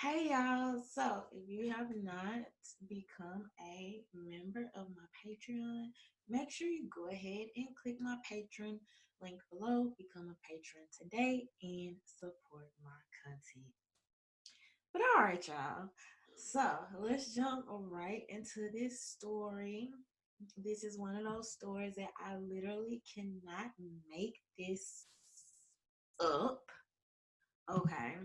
Hey y'all, so if you have not become a member of my Patreon, make sure you go ahead and click my Patreon link below, become a patron today, and support my content. But all right, y'all, so let's jump right into this story. This is one of those stories that I literally cannot make this up. Okay.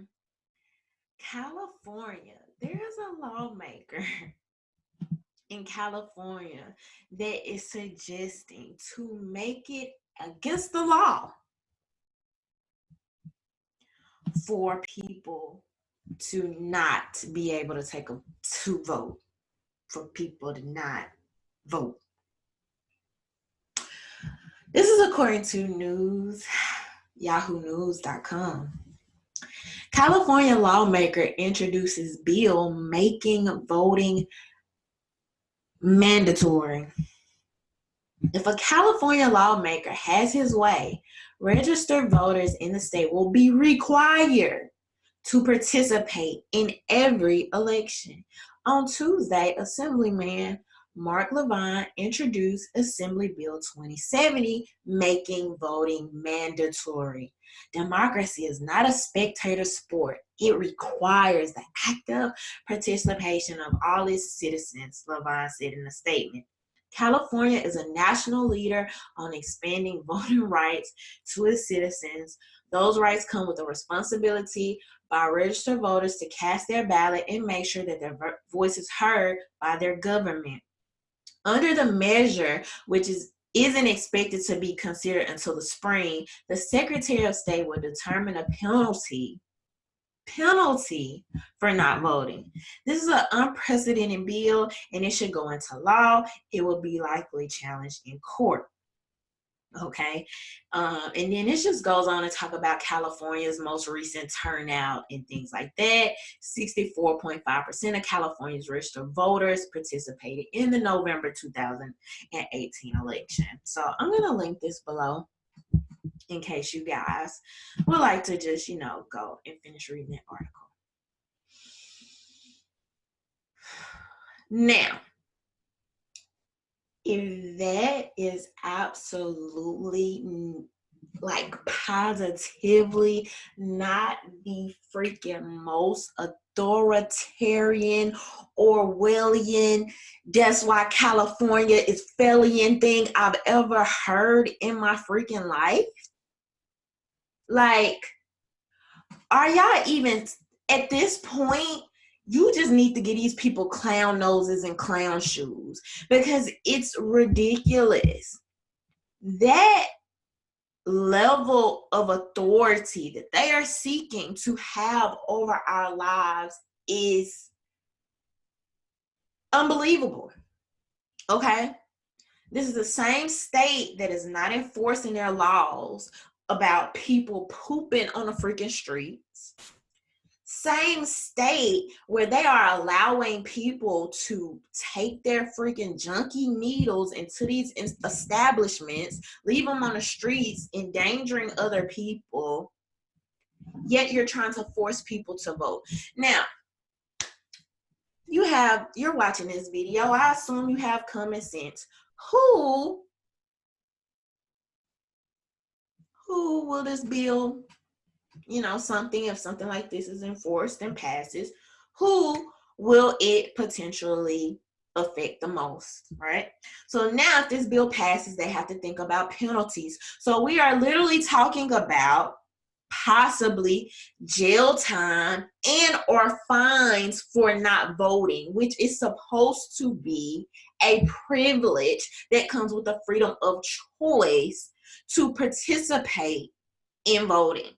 California, there's a lawmaker in California that is suggesting to make it against the law for people to not be able to vote, for people to not vote. This is according to yahoonews.com. California lawmaker introduces bill making voting mandatory. If a California lawmaker has his way, registered voters in the state will be required to participate in every election. On Tuesday, Assemblyman Mark Levine introduced Assembly Bill 2070, making voting mandatory. Democracy is not a spectator sport. It requires the active participation of all its citizens, Levine said in a statement. California is a national leader on expanding voting rights to its citizens. Those rights come with a responsibility by registered voters to cast their ballot and make sure that their voice is heard by their government. Under the measure, which isn't expected to be considered until the spring, the Secretary of State will determine a penalty for not voting. This is an unprecedented bill and it should go into law. It will be likely challenged in court. Okay. And then it just goes on to talk about California's most recent turnout and things like that. 64.5% of California's registered voters participated in the November 2018 election. So I'm going to link this below in case you guys would like to just, go and finish reading that article. Now, if that is absolutely positively not the freaking most authoritarian Orwellian, that's why California is failing thing I've ever heard in my freaking life. Are y'all even at this point? You just need to get these people clown noses and clown shoes because it's ridiculous. That level of authority that they are seeking to have over our lives is unbelievable. Okay? This is the same state that is not enforcing their laws about people pooping on the freaking streets. Same state where they are allowing people to take their freaking junky needles into these establishments, leave them on the streets, endangering other people, yet you're trying to force people to vote. Now, you're watching this video. I assume you have common sense. Who will this bill, if something like this is enforced and passes, who will it potentially affect the most, right? So now if this bill passes, they have to think about penalties. So we are literally talking about possibly jail time and or fines for not voting, which is supposed to be a privilege that comes with the freedom of choice to participate in voting.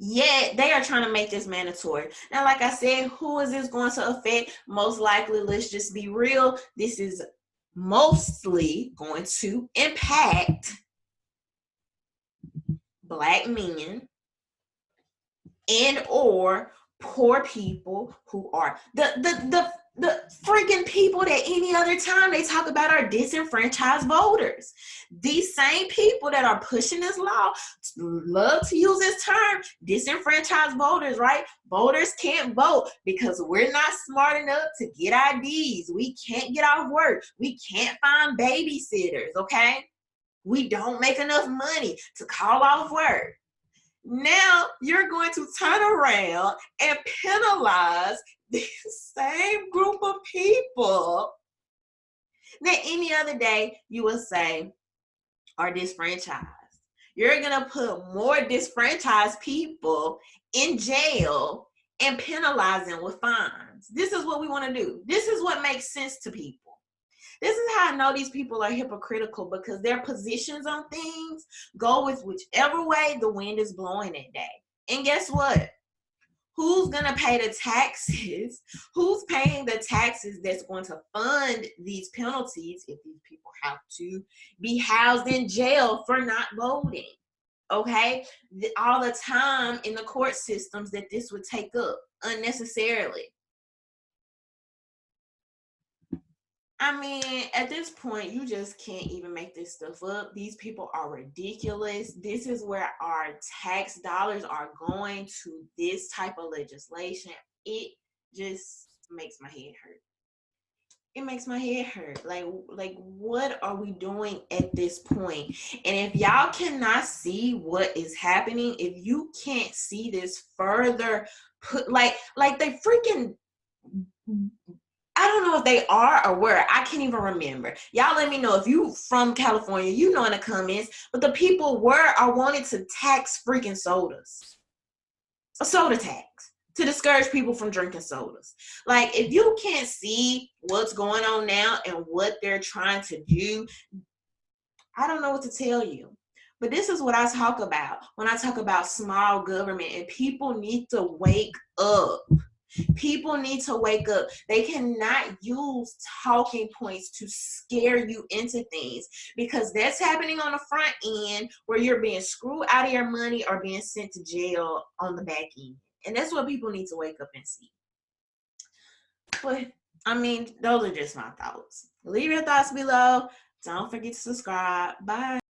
Yet they are trying to make this mandatory. Now, like I said, who is this going to affect? Most likely, let's just be real, this is mostly going to impact Black men and or poor people who are the The freaking people that any other time they talk about are disenfranchised voters. These same people that are pushing this law love to use this term, disenfranchised voters, right? Voters can't vote because we're not smart enough to get IDs. We can't get off work. We can't find babysitters, okay? We don't make enough money to call off work. Now you're going to turn around and penalize this same group of people that any other day you would say are disfranchised. You're going to put more disfranchised people in jail and penalize them with fines. This is what we want to do. This is what makes sense to people. This is how I know these people are hypocritical, because their positions on things go with whichever way the wind is blowing that day. And guess what? Who's going to pay the taxes? Who's paying the taxes that's going to fund these penalties if these people have to be housed in jail for not voting? Okay? All the time in the court systems that this would take up unnecessarily. I mean, at this point, you just can't even make this stuff up. These people are ridiculous. This is where our tax dollars are going, to this type of legislation. It just makes my head hurt. It makes my head hurt. Like what are we doing at this point? And if y'all cannot see what is happening, if you can't see this further, like they freaking, I don't know if they are or were. I can't even remember. Y'all let me know if you from California, you know in the comments. But the people were or wanted to tax freaking sodas. A soda tax to discourage people from drinking sodas. Like, if you can't see what's going on now and what they're trying to do, I don't know what to tell you. But this is what I talk about when I talk about small government, and people need to wake up. People need to wake up. They cannot use talking points to scare you into things, because that's happening on the front end where you're being screwed out of your money or being sent to jail on the back end. And that's what people need to wake up and see. But I mean, those are just my thoughts. Leave your thoughts below. Don't forget to subscribe. Bye.